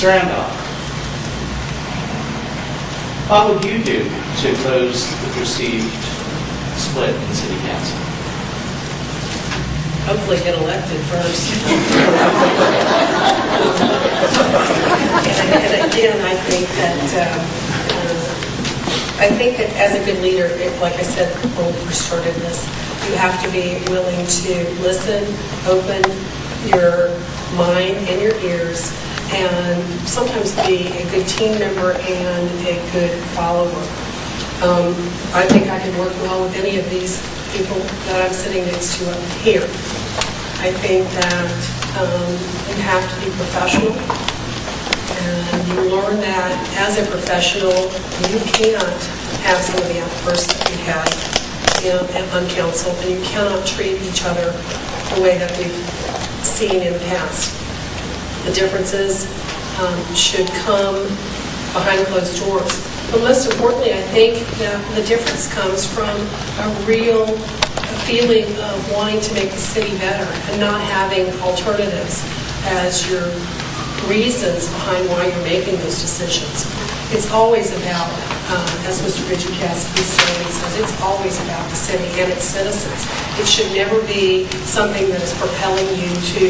Mr. Randolph, what would you do to close the perceived split in City Council? Hopefully get elected first. and again, I think that as a good leader, like I said when we first started this, you have to be willing to listen, open your mind and your ears, and sometimes be a good team member and a good follower. I think I could work well with any of these people that I'm sitting next to up here. I think that you have to be professional, and you learn that as a professional, you can't have some of the outbursts that we had on council, and you cannot treat each other the way that we've seen in the past. The differences should come behind closed doors. But most importantly, I think that the difference comes from a real feeling of wanting to make the city better and not having alternatives as your reasons behind why you're making those decisions. It's always about, as Mr. Richard Cassidy says, it's always about the city and its citizens. It should never be something that is propelling you to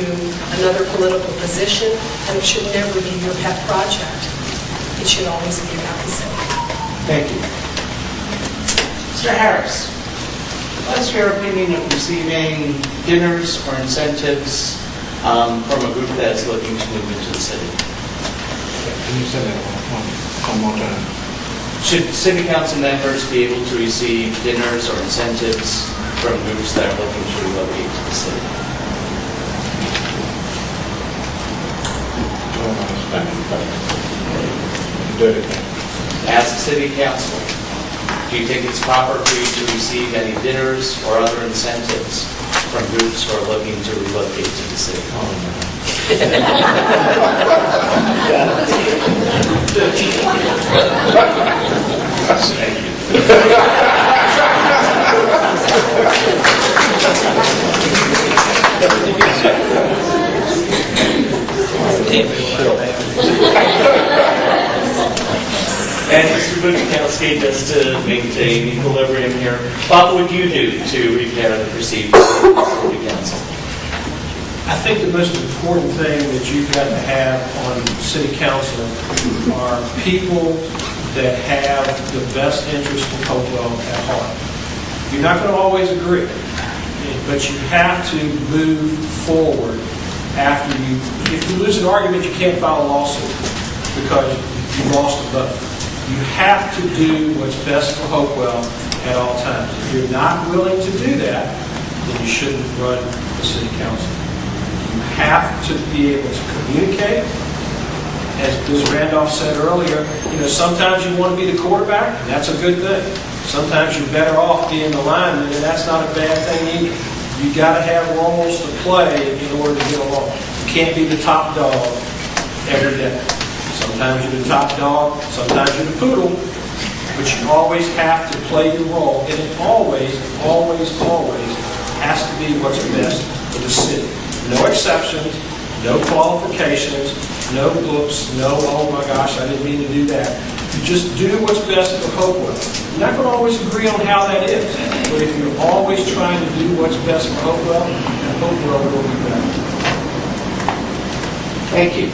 another political position, and it should never be your pet project. It should always be about the city. Thank you. Mr. Harris, what's your opinion of receiving dinners or incentives from a group that's looking to move into the city? Can you say that one more time? Should city council members be able to receive dinners or incentives from groups that are looking to relocate to the city? I don't understand the question. As a city council, do you think it's proper for you to receive any dinners or other incentives from groups who are looking to relocate to the city? Thank you. And Mr. Buchikowski, just to maintain equilibrium here, what would you do to repair the perceived city council? I think the most important thing that you've got to have on city council are people that have the best interest in Hopewell at heart. You're not going to always agree, but you have to move forward after you. If you lose an argument, you can't file a lawsuit because you lost a vote. You have to do what's best for Hopewell at all times. If you're not willing to do that, then you shouldn't run the city council. You have to be able to communicate. As Ms. Randolph said earlier, sometimes you want to be the quarterback, and that's a good thing. Sometimes you're better off being the lineman, and that's not a bad thing either. You got to have roles to play in order to get along. You can't be the top dog every day. Sometimes you're the top dog, sometimes you're the poodle, but you always have to play your role, and it always, always, always has to be what's best for the city. No exceptions, no qualifications, no books, no, oh my gosh, I didn't mean to do that. You just do what's best for Hopewell. You're not going to always agree on how that is, but if you're always trying to do what's best for Hopewell, Hopewell will be better. Thank you.